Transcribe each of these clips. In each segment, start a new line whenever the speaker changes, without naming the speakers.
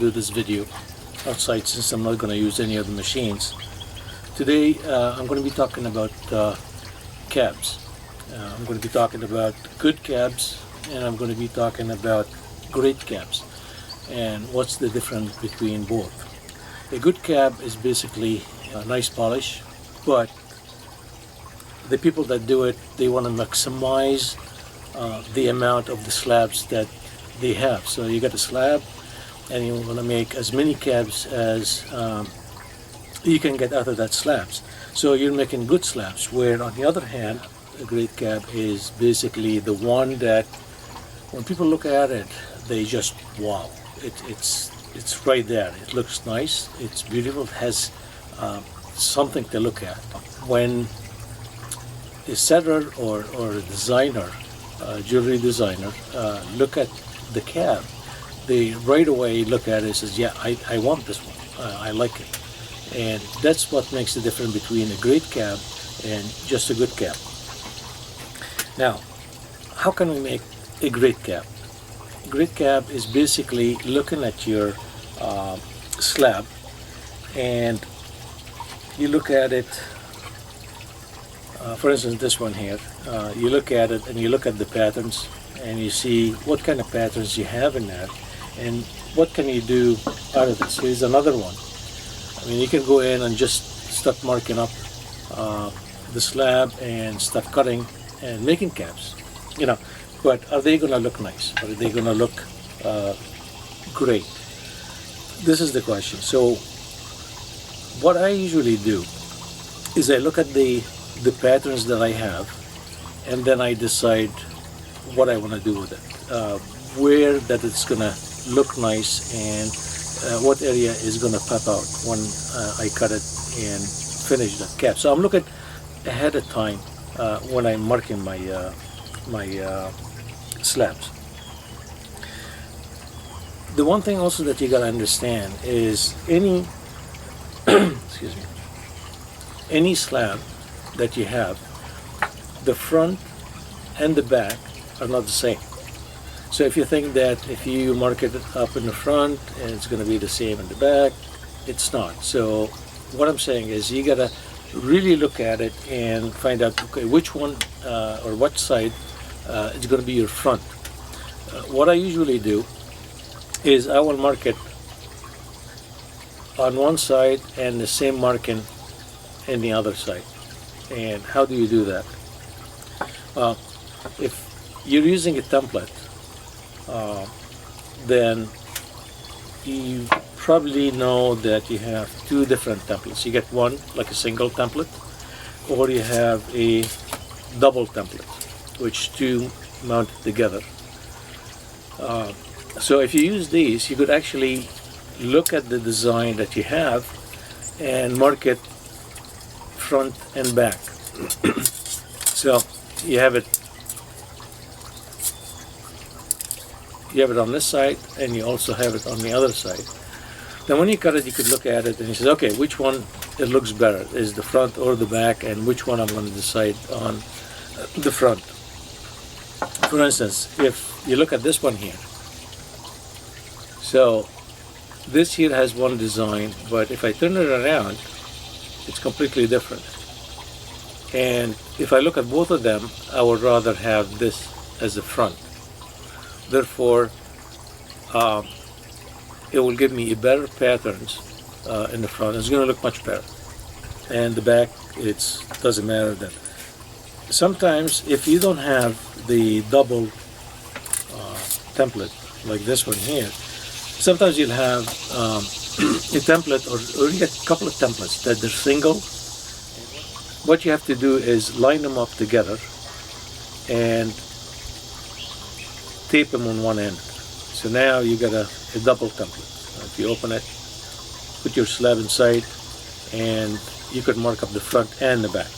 do this video outside since I'm not going to use any of the machines. Today I'm going to be talking about cabs. I'm going to be talking about good cabs, and I'm going to be talking about great cabs and what's the difference between both. A good cab is basically a nice polish, but the people that do it, they want to maximize the amount of the slabs that they have. So you got a slab and you want to make as many cabs as you can get out of that slabs. So you're making good slabs, where on the other hand, a great cab is basically the one that when people look at it, they just wow. It's right there. It looks nice, it's beautiful, it has something to look at. When a setter or a designer, jewelry designer, look at the cab, they right away look at it and says, yeah, I want this one, I like it. And that's what makes the difference between a great cab and just a good cab. Now, how can we make a great cab? A great cab is basically looking at your slab, and you look at it, for instance this one here, you look at it and you look at the patterns and you see what kind of patterns you have in there and what can you do out of this. Here's another one. I mean, you can go in and just start marking up the slab and start cutting and making cabs, you know, but are they going to look nice? Are they going to look great? This is the question. So what I usually do is I look at the patterns that I have, and then I decide what I want to do with it, where that it's going to look nice, and what area is going to pop out when I cut it and finish that cap. So I'm looking ahead of time when I'm marking my slabs. The one thing also that you got to understand is any excuse me, any slab that you have, the front and the back are not the same. So if you think that if you mark it up in the front and it's going to be the same in the back, it's not. So what I'm saying is you got to really look at it and find out, okay, which one or what side is going to be your front. What I usually do is I will mark it on one side and the same marking in the other side. And how do you do that? If you're using a template, then you probably know that you have two different templates. You get one like a single template, or you have a double template, which two mount together. So if you use these, you could actually look at the design that you have and mark it front and back. So you have it on this side, and you also have it on the other side. Then when you cut it, you could look at it and you say, okay, which one it looks better, is the front or the back, and which one I'm going to decide on the front. For instance, if you look at this one here, so this here has one design, but if I turn it around, it's completely different. And if I look at both of them, I would rather have this as the front. Therefore, it will give me a better patterns in the front. It's going to look much better. And the back, it doesn't matter then. Sometimes, if you don't have the double template like this one here, sometimes you'll have a template, or you get a couple of templates that they're single. What you have to do is line them up together and tape them on one end. So now you got a double template. If you open it, put your slab inside, and you could mark up the front and the back.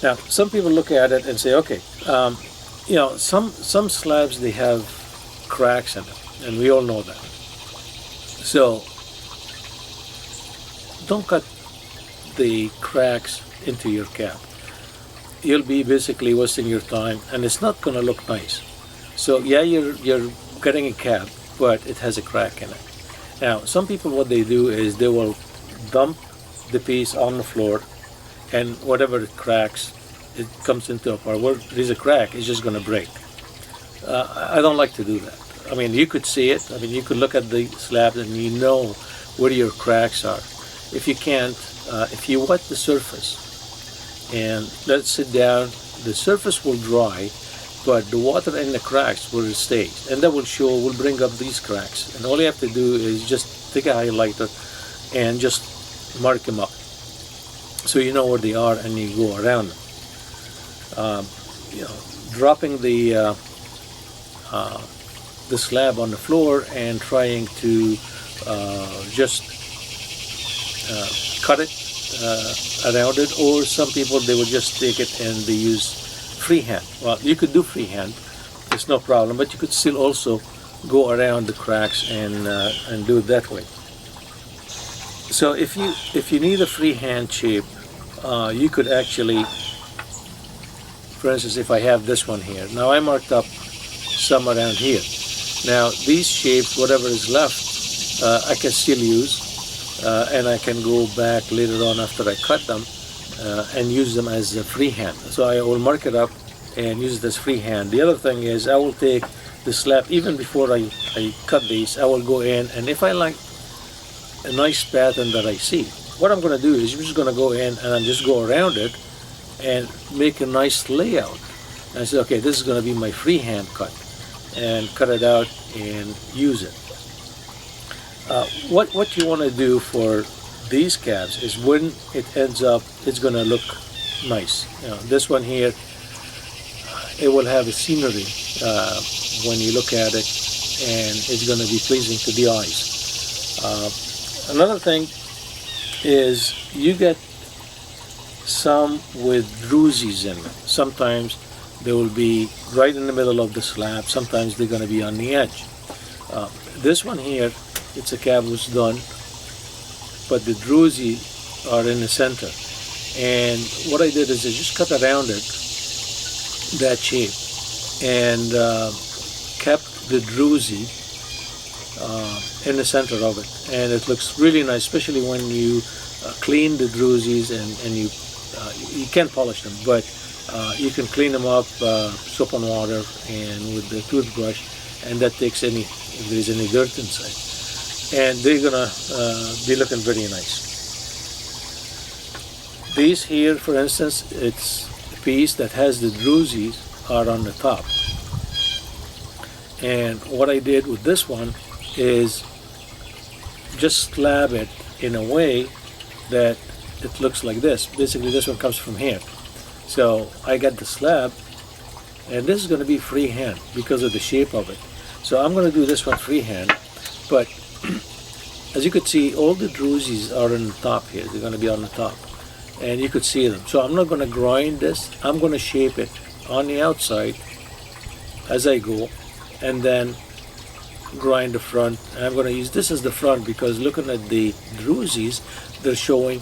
Now, some people look at it and say, okay, you know, some slabs, they have cracks in them, and we all know that. So don't cut the cracks into your cap. You'll be basically wasting your time, and it's not going to look nice. So yeah, you're getting a cap, but it has a crack in it. Now, some people, what they do is they will dump the piece on the floor, and whatever it cracks, it comes into a part where there's a crack, it's just going to break. I don't like to do that. I mean, you could see it. I mean, you could look at the slab and you know where your cracks are. If you can't, if you wet the surface and let it sit down, the surface will dry, but the water in the cracks will stay, and that will bring up these cracks. And all you have to do is just take a highlighter and just mark them up, so you know where they are and you go around them. Dropping the slab on the floor and trying to just cut it around it, or some people, they will just take it and they use freehand. Well, you could do freehand, it's no problem, but you could still also go around the cracks and do it that way. So if you need a freehand shape, you could actually, for instance, if I have this one here, now I marked up some around here. Now these shapes, whatever is left, I can still use, and I can go back later on after I cut them and use them as a freehand. So I will mark it up and use it as freehand. The other thing is, I will take the slab, even before I cut these, I will go in, and if I like a nice pattern that I see, what I'm going to do is I'm just going to go in and I'm just go around it and make a nice layout. And I say, okay, this is going to be my freehand cut, and cut it out and use it. What you want to do for these cabs is, when it ends up, it's going to look nice. This one here, it will have a scenery when you look at it, and it's going to be pleasing to the eyes. Another thing is, you get some with drusies in them. Sometimes they will be right in the middle of the slab, sometimes they're going to be on the edge. This one here, it's a cab was done, but the drusi are in the center. And what I did is I just cut around it, that shape, and kept the drusi in the center of it. And it looks really nice, especially when you clean the drusis, and you can't polish them, but you can clean them up, soap and water, and with the toothbrush, and that takes if there's any dirt inside. And they're gonna be looking very nice. These here, for instance, it's a piece that has the drusis are on the top. And what I did with this one is just slab it in a way that it looks like this. Basically, this one comes from here. So I got the slab, and this is going to be freehand because of the shape of it. So I'm going to do this one freehand, but as you could see, all the drusis are on the top here. They're going to be on the top, and you could see them. So I'm not going to grind this. I'm going to shape it on the outside as I go, and then grind the front. And I'm going to use this as the front, because looking at the drusis, they're showing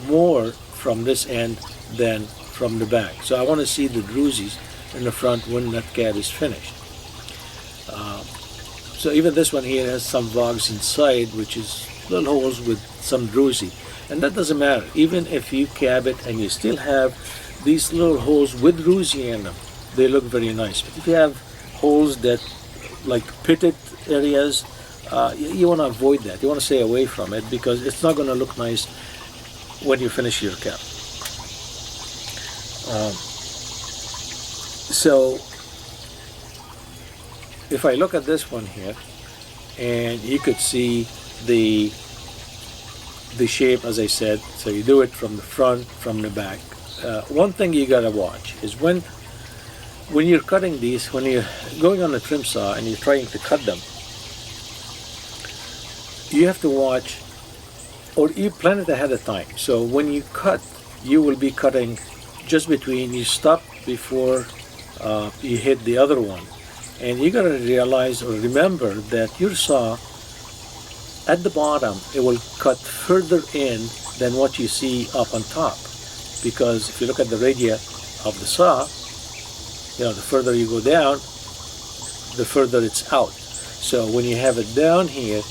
more from this end than from the back. So I want to see the drusis in the front when that cab is finished. So even this one here has some vogs inside, which is little holes with some drusi, and that doesn't matter. Even if you cab it and you still have these little holes with drusi in them, they look very nice. But if you have holes that, like pitted areas, you want to avoid that. You want to stay away from it, because it's not going to look nice when you finish your cab. So if I look at this one here, and you could see the shape, as I said. So you do it from the front, from the back. One thing you gotta watch is when you're cutting these, when you're going on a trim saw and you're trying to cut them, you have to watch, or you plan it ahead of time. So when you cut, you will be cutting just between, you stop before you hit the other one. And you gotta realize or remember that your saw, at the bottom, it will cut further in than what you see up on top. Because if you look at the radii of the saw, the further you go down, the further it's out. So when you have it down here,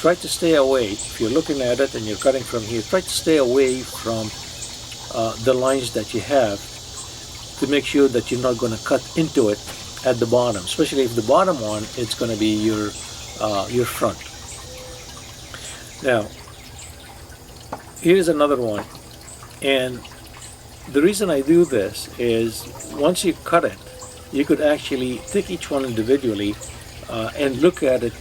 try to stay away. If you're looking at it and you're cutting from here, try to stay away from the lines that you have, to make sure that you're not going to cut into it at the bottom, especially if the bottom one, it's going to be your front. Now, here's another one, and the reason I do this is once you cut it, you could actually take each one individually and look at it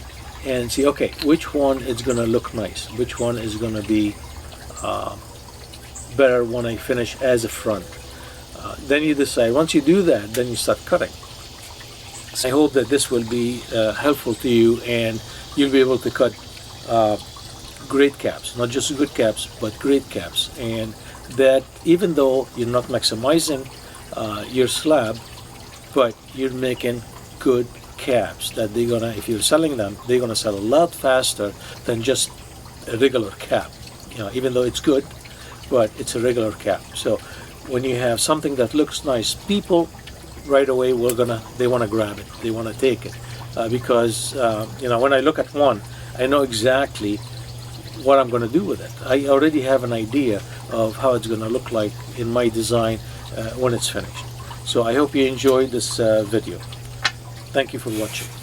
and see, okay, which one is going to look nice, which one is going to be better when I finish as a front. Then you decide. Once you do that, then you start cutting. I hope that this will be helpful to you, and you'll be able to cut great caps, not just good caps, but great caps. And that even though you're not maximizing your slab, but you're making good caps that they're gonna, if you're selling them, they're gonna sell a lot faster than just a regular cap. You know, even though it's good, but it's a regular cap. So when you have something that looks nice, people right away they want to grab it, they want to take it, because you know, when I look at one, I know exactly what I'm going to do with it. I already have an idea of how it's going to look like in my design when it's finished. So I hope you enjoyed this video. Thank you for watching.